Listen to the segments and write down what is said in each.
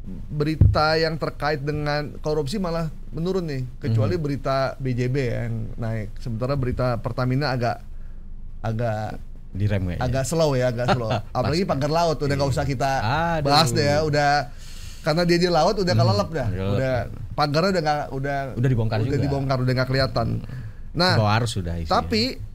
berita yang terkait dengan korupsi malah menurun nih, kecuali berita BJB yang naik. Sementara berita Pertamina agak direm kayaknya. agak slow. Apalagi pagar laut udah nggak usah kita bahas deh ya, udah karena dia di laut udah kelelep dah. Udah pagarnya udah dibongkar juga. Udah nggak kelihatan. Nah, bawah arus sudah isinya. Tapi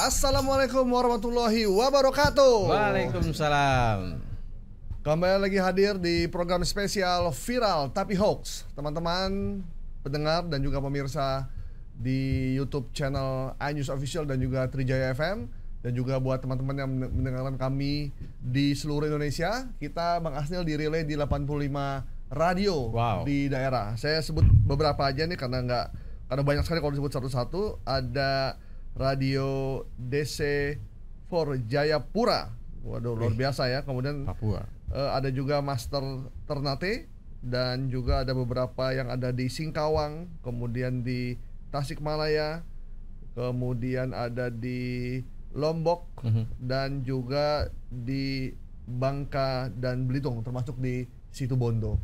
Assalamualaikum warahmatullahi wabarakatuh. Waalaikumsalam. Kembali lagi hadir di program spesial Viral Tapi Hoax. Teman-teman pendengar dan juga pemirsa di YouTube channel iNews Official dan juga Trijaya FM, dan juga buat teman-teman yang mendengarkan kami di seluruh Indonesia, kita Bang Asnil direlay di 85 radio di daerah. Saya sebut beberapa aja nih karena banyak sekali kalau disebut satu-satu. Ada Radio DC4 Jayapura, waduh luar biasa ya. Kemudian Papua. Ada juga Master Ternate, dan juga ada beberapa yang ada di Singkawang, kemudian di Tasikmalaya, kemudian ada di Lombok, dan juga di Bangka dan Belitung, termasuk di Situbondo.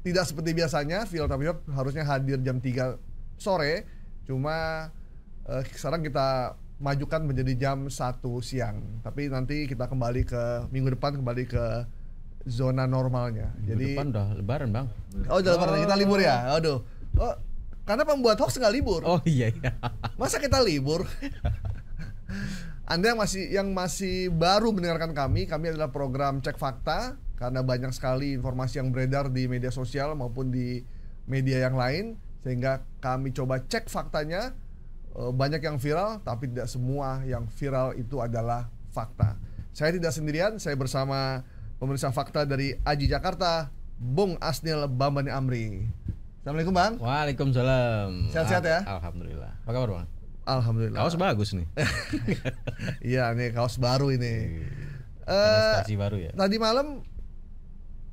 Tidak seperti biasanya, Viral Tapi Hoax harusnya hadir jam 3 sore, cuma sekarang kita majukan menjadi jam 1 siang. Tapi nanti kita kembali ke minggu depan, kembali ke zona normalnya. Jadi depan udah lebaran, Bang. Oh, udah lebaran, kita libur ya. Aduh. Oh, karena pembuat hoax nggak libur. Oh iya. Masa kita libur? Anda yang masih baru mendengarkan kami adalah program Cek Fakta, karena banyak sekali informasi yang beredar di media sosial maupun di media yang lain, sehingga kami coba cek faktanya. Banyak yang viral, tapi tidak semua yang viral itu adalah fakta. Saya tidak sendirian, saya bersama pemeriksa fakta dari Aji Jakarta, Bung Asnil Bambani Amri. Assalamualaikum, Bang. Waalaikumsalam. Sehat-sehat ya? Alhamdulillah. Apa kabar, Bang? Alhamdulillah. Kaos bagus nih. Iya, nih kaos baru ini. Stasi baru ya. Tadi malam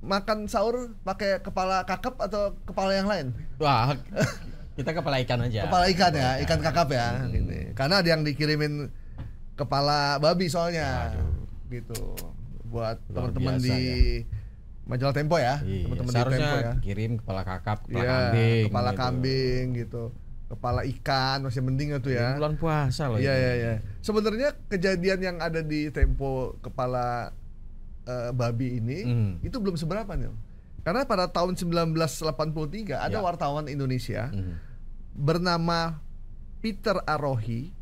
makan sahur pakai kepala kakap atau kepala yang lain? Wah, kita kepala ikan aja. Kepala ikan ya, ikan kakap ya. Gini. Karena ada yang dikirimin kepala babi soalnya. Gitu. Buat teman-teman di Majalah Tempo ya. Teman-teman di Tempo ya. Kirim kepala kakap, kepala kambing. Kepala kambing gitu. Kepala ikan masih mending itu ya. Bulan puasa loh. Iya. Sebenarnya kejadian yang ada di Tempo kepala babi ini itu belum seberapa nih. Karena pada tahun 1983 ada wartawan Indonesia bernama Peter Arohi.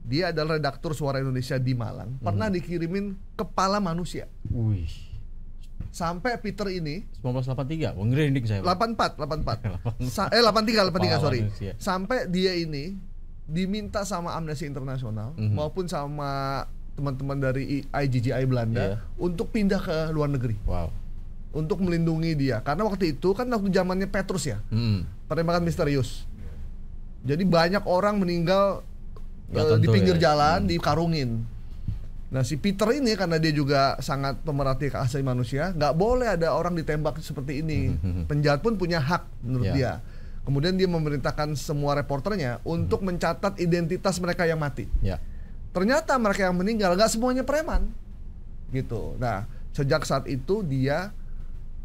Dia adalah redaktur Suara Indonesia di Malang. Pernah dikirimin kepala manusia. Wih. Sampai Peter ini 1983, ngerinding saya. 84. 83 sorry. Manusia. Sampai dia ini diminta sama Amnesty International maupun sama teman-teman dari IGGI Belanda untuk pindah ke luar negeri. Wow. Untuk melindungi dia, karena waktu itu kan waktu zamannya Petrus ya, penembakan misterius. Jadi banyak orang meninggal di pinggir jalan, dikarungin. Nah si Peter ini karena dia juga sangat pemerhati hak asasi manusia, nggak boleh ada orang ditembak seperti ini. Penjahat pun punya hak menurut dia. Kemudian dia memerintahkan semua reporternya untuk mencatat identitas mereka yang mati. Ternyata mereka yang meninggal nggak semuanya preman, gitu. Nah sejak saat itu dia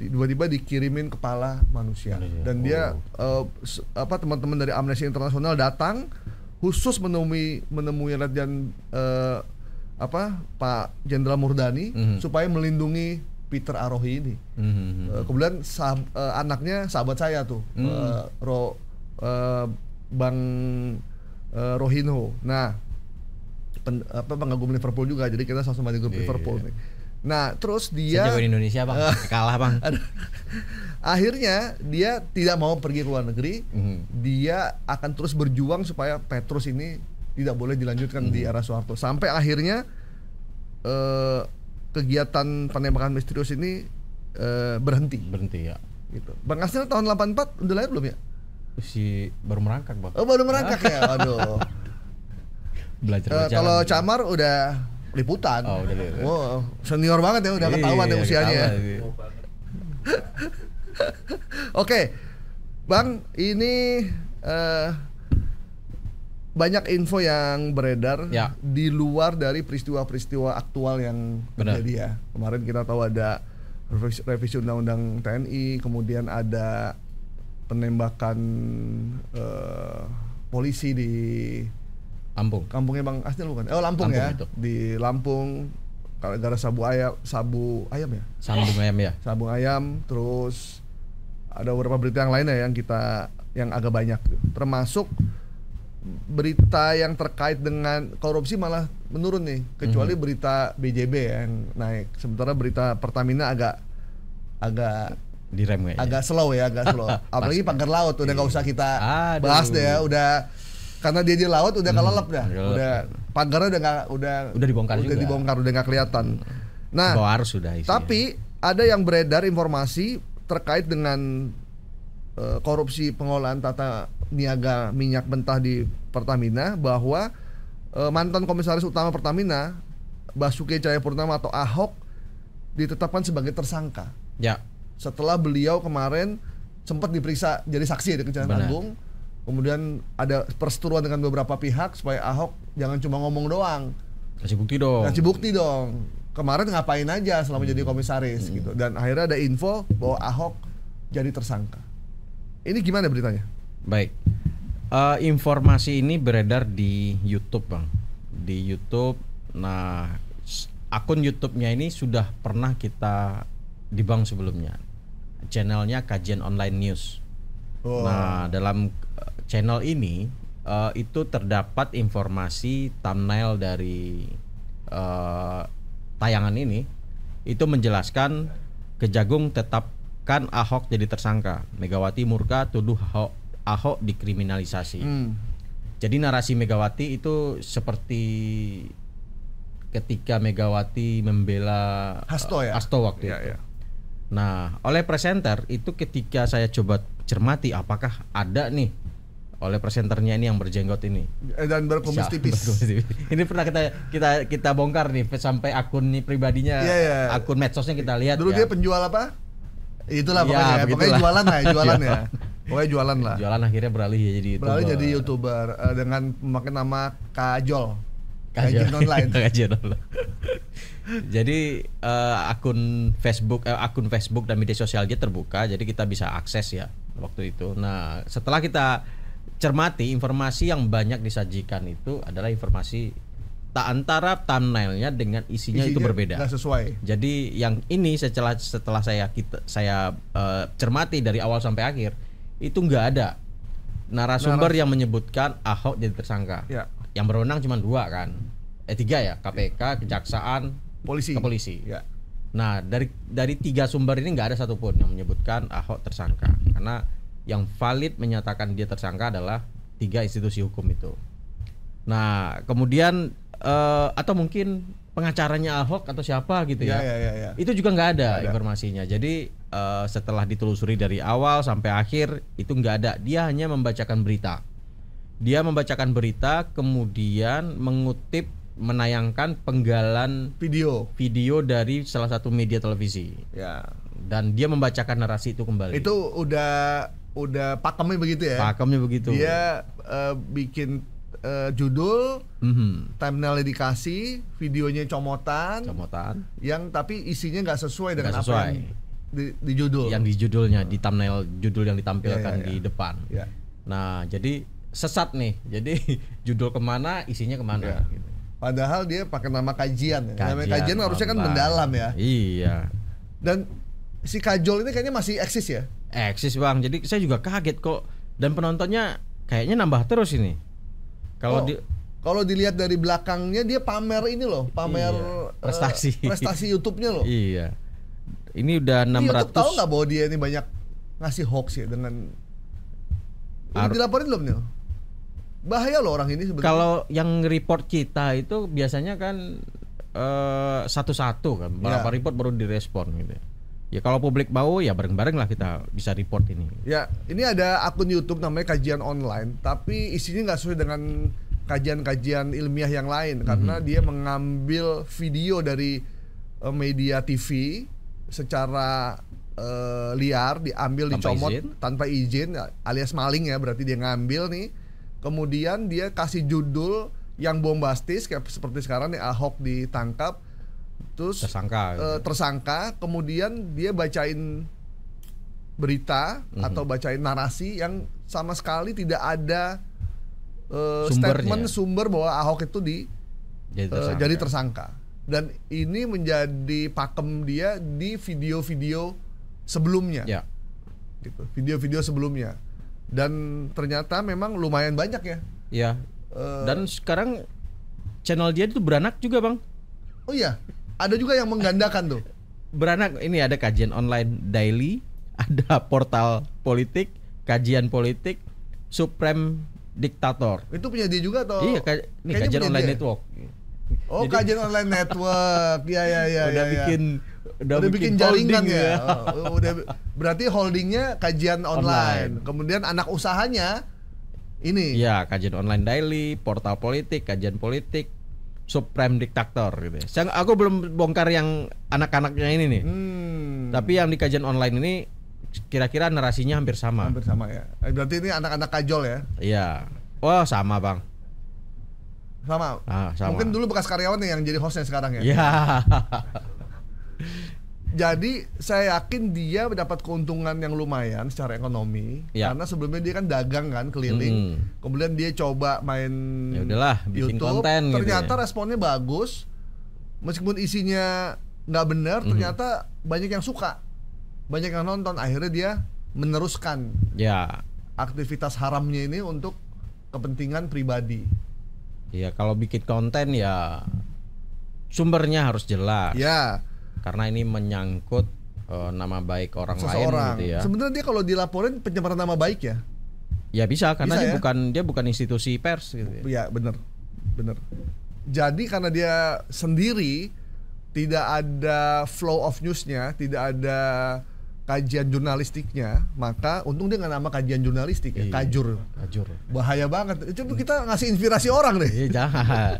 tiba-tiba dikirimin kepala manusia. Dan dia teman-teman dari Amnesty International datang khusus menemui Letjen Pak Jenderal Murdani supaya melindungi Peter Arohi ini. Kemudian anaknya sahabat saya tuh, Bang Rohinho. Nah, pengagum Liverpool juga, jadi kita sama-sama di grup Liverpool nih. Nah, terus dia sejauh Indonesia, Bang, kalah, Bang. Akhirnya dia tidak mau pergi ke luar negeri. Dia akan terus berjuang supaya Petrus ini tidak boleh dilanjutkan di era Soeharto. Sampai akhirnya kegiatan penembakan misterius ini berhenti ya. Gitu. Bang Asnil tahun 84 udah lahir belum ya? Baru merangkak, Bang. Oh, baru merangkak ya. Aduh. Kalau Camar udah liputan. Oh, udah liputan. Wow, senior banget ya, udah ketahuan ya usianya. Oke, Bang, ini banyak info yang beredar ya, di luar dari peristiwa-peristiwa aktual yang terjadi ya. Kemarin kita tahu ada revisi undang-undang TNI, kemudian ada penembakan polisi di Lampung. Kampungnya Bang Asnil bukan? Lampung ya. Itu. Di Lampung gara-gara sabu ayam ya? Sambung ayam ya. Sambung ayam, terus ada beberapa berita yang lain ya yang agak banyak, termasuk berita yang terkait dengan korupsi malah menurun nih, kecuali berita BJB yang naik. Sementara berita Pertamina agak direm kayaknya. Agak slow. Apalagi pagar laut udah nggak usah kita bahas deh ya, udah karena dia di laut udah kelelep dah. Udah pagarnya udah dibongkar juga. Udah dibongkar, udah nggak kelihatan. Nah, harus sudah isi. Tapi ada yang beredar informasi terkait dengan korupsi pengelolaan tata niaga minyak mentah di Pertamina, bahwa mantan komisaris utama Pertamina Basuki Cahayapurnama atau Ahok ditetapkan sebagai tersangka. Ya. Setelah beliau kemarin sempat diperiksa jadi saksi di Kejaksaan Agung, kemudian ada perseteruan dengan beberapa pihak supaya Ahok jangan cuma ngomong doang, kasih bukti dong. Kemarin ngapain aja selama jadi komisaris gitu. Dan akhirnya ada info bahwa Ahok jadi tersangka. Ini gimana beritanya? Baik, informasi ini beredar di YouTube Bang, di YouTube. Nah, akun YouTube-nya ini sudah pernah kita di Bang sebelumnya, channelnya Kajian Online News. Nah, dalam channel ini itu terdapat informasi thumbnail dari tayangan ini, itu menjelaskan Kejagung tetapkan Ahok jadi tersangka, Megawati murka tuduh Ahok dikriminalisasi. Jadi narasi Megawati itu seperti ketika Megawati membela Hasto waktu itu. Nah, oleh presenter itu ketika saya coba cermati apakah ada nih oleh presenternya ini yang berjenggot ini dan berkumis tipis. Ini pernah kita bongkar nih sampai akun pribadinya, akun medsosnya kita lihat. Dulu dia penjual apa? Itulah pokoknya jualan ya. Pokoknya jualan lah. Jualan akhirnya beralih jadi YouTuber dengan memakai nama Kajian Online. Jadi akun Facebook dan media sosial dia terbuka, jadi kita bisa akses ya waktu itu. Nah, setelah kita cermati, informasi yang banyak disajikan itu adalah informasi antara thumbnailnya dengan isinya itu berbeda. Nggak sesuai. Jadi yang ini setelah saya cermati dari awal sampai akhir itu nggak ada narasumber yang menyebutkan Ahok jadi tersangka. Ya. Yang berwenang cuma 2 kan, 3 ya, KPK, Kejaksaan, Kepolisi. Ya. Nah dari 3 sumber ini nggak ada satupun yang menyebutkan Ahok tersangka, karena yang valid menyatakan dia tersangka adalah 3 institusi hukum itu. Nah kemudian atau mungkin pengacaranya Ahok atau siapa gitu ya. Itu juga nggak ada informasinya. Jadi setelah ditelusuri dari awal sampai akhir itu nggak ada. Dia hanya membacakan berita. Dia membacakan berita, kemudian menayangkan penggalan video dari salah satu media televisi. Ya. Dan dia membacakan narasi itu kembali. Itu udah pakemnya begitu ya? Pakemnya begitu. Dia bikin judul, thumbnail dikasih, videonya comotan, yang tapi isinya nggak sesuai dengan apa yang di judul. Yang di judulnya, di thumbnail judul yang ditampilkan di depan. Ya. Nah, jadi sesat nih. Jadi judul kemana, isinya kemana. Ya. Gitu. Padahal dia pakai nama kajian. Nama kajian harusnya kan mendalam ya. Iya. Dan si Kajol ini kayaknya masih eksis ya? Eksis Bang. Jadi saya juga kaget kok. Dan penontonnya kayaknya nambah terus ini. Kalau dilihat dari belakangnya dia pamer ini loh, prestasi YouTube-nya loh. Iya. Ini udah 600. YouTube tahu nggak bahwa dia ini banyak ngasih hoax ya dengan dilaporin belum nih? Bahaya loh orang ini sebenarnya. Kalau yang report kita itu biasanya kan satu-satu kan, berapa report baru direspon gitu. Ya kalau publik mau ya bareng-bareng lah kita bisa report ini. Ya, ini ada akun YouTube namanya Kajian Online, tapi isinya nggak sesuai dengan kajian-kajian ilmiah yang lain, karena dia mengambil video dari media TV secara liar, diambil, dicomot tanpa izin alias maling ya, berarti dia ngambil nih kemudian dia kasih judul yang bombastis kayak seperti sekarang nih, Ahok ditangkap, terus tersangka, kemudian dia bacain berita atau bacain narasi yang sama sekali tidak ada statement sumber bahwa Ahok itu jadi tersangka. Dan ini menjadi pakem dia di video-video sebelumnya, gitu, video-video sebelumnya. Dan ternyata memang lumayan banyak ya. Iya. Dan sekarang channel dia itu beranak juga, Bang. Oh iya, ada juga yang menggandakan tuh. Beranak, ini ada kajian online daily, ada portal politik, kajian politik, Supreme Diktator. Itu punya dia juga atau? Iya, ini kajian online network. Oh, jadi, kajian online network. Ya. Udah bikin jaringan ya. Udah, berarti holdingnya kajian online. Kemudian anak usahanya ini. Ya, kajian online daily, portal politik, kajian politik, Supreme Diktator gitu. Aku belum bongkar yang anak-anaknya ini nih. Tapi yang di kajian online ini kira-kira narasinya hampir sama. Hampir sama ya. Berarti ini anak-anak kajol ya? Iya. Oh, sama, Bang. Sama. Sama. Mungkin dulu bekas karyawan yang jadi hostnya sekarang ya. Iya. Jadi saya yakin dia mendapat keuntungan yang lumayan secara ekonomi, karena sebelumnya dia kan dagang kan keliling, kemudian dia coba main bikin YouTube, konten ternyata gitu ya. Responnya bagus, meskipun isinya nggak benar, ternyata banyak yang suka, banyak yang nonton, akhirnya dia meneruskan aktivitas haramnya ini untuk kepentingan pribadi. Ya kalau bikin konten ya sumbernya harus jelas. Ya. Karena ini menyangkut nama baik orang seseorang. Lain gitu ya. Sebenarnya dia kalau dilaporin pencemaran nama baik ya? Ya bisa, karena dia bukan institusi pers gitu ya. Iya, benar. Jadi karena dia sendiri, tidak ada flow of newsnya, tidak ada kajian jurnalistiknya, maka untung dia nggak nama kajian jurnalistik ya, kajur. Bahaya banget. Itu kita ngasih inspirasi orang deh. Iya, jangan.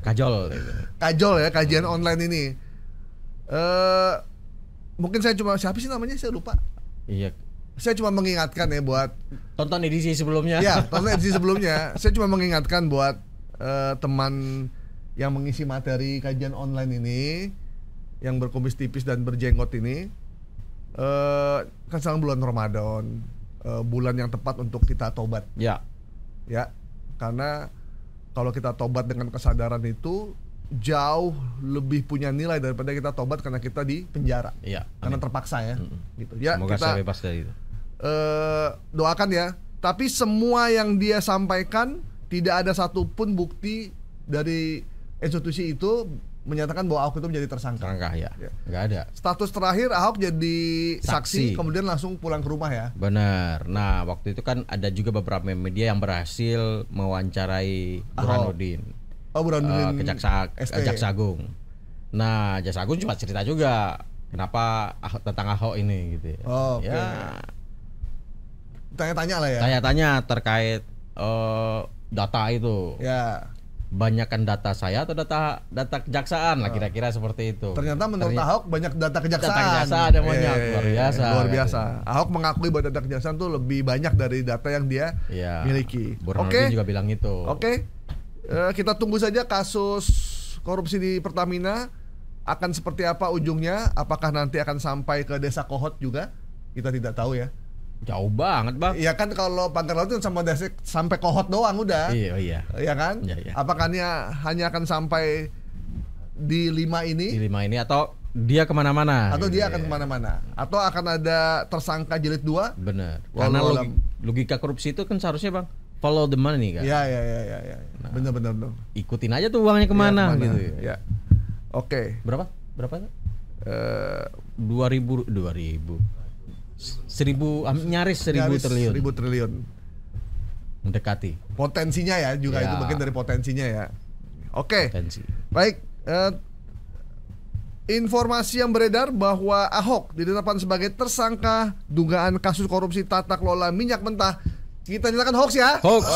Kajol. Kajol ya, kajian online ini. Mungkin saya cuma, siapa sih namanya, saya lupa. Iya. Saya cuma mengingatkan ya buat tonton edisi sebelumnya. Ya, tonton edisi sebelumnya. Saya cuma mengingatkan buat teman yang mengisi materi kajian online ini, yang berkumis tipis dan berjenggot ini, kan sekarang bulan Ramadan, bulan yang tepat untuk kita tobat. Ya. Karena kalau kita tobat dengan kesadaran itu jauh lebih punya nilai daripada kita tobat karena kita di penjara. Karena terpaksa ya. Gitu. Ya, semoga kita saya bebas dari itu. Doakan ya. Tapi semua yang dia sampaikan tidak ada satupun bukti dari institusi itu menyatakan bahwa Ahok itu menjadi tersangka. Nggak ada. Status terakhir Ahok jadi saksi, kemudian langsung pulang ke rumah ya. Benar. Nah, waktu itu kan ada juga beberapa media yang berhasil mewawancarai Burhanuddin. Jaksa Agung. Nah, Jaksa Agung cuma cerita juga kenapa tentang Ahok ini gitu. Tanya-tanya lah ya. Tanya-tanya terkait data itu. Banyakkan data saya atau data kejaksaan lah, kira-kira seperti itu. Ternyata menurut Ahok banyak data kejaksaan. Data kejaksaan ada banyak, luar biasa. Ahok mengakui bahwa data kejaksaan tuh lebih banyak dari data yang dia miliki. Burhanuddin juga bilang itu. Kita tunggu saja kasus korupsi di Pertamina akan seperti apa ujungnya. Apakah nanti akan sampai ke desa Kohot juga? Kita tidak tahu ya. Jauh banget, Bang. Iya kan, kalau Pagar Laut itu sampai Kohot doang udah. Iya. Iya kan? Iya. Apakah hanya akan sampai di 5 ini? Di 5 ini atau dia kemana-mana? Atau dia akan kemana-mana? Atau akan ada tersangka jilid 2? Benar. Karena logika korupsi itu kan seharusnya, Bang, follow the money kan? Iya. Nah, benar. Ikutin aja tuh uangnya kemana gitu. Ya. Oke. Berapa? 2000 nyaris 1000 triliun. 1000 triliun. Mendekati. Potensinya ya juga itu bagian dari potensinya ya. Oke. Potensi. Baik. Informasi yang beredar bahwa Ahok ditetapkan sebagai tersangka dugaan kasus korupsi tata kelola minyak mentah. Kita nyatakan hoax ya. Hoax.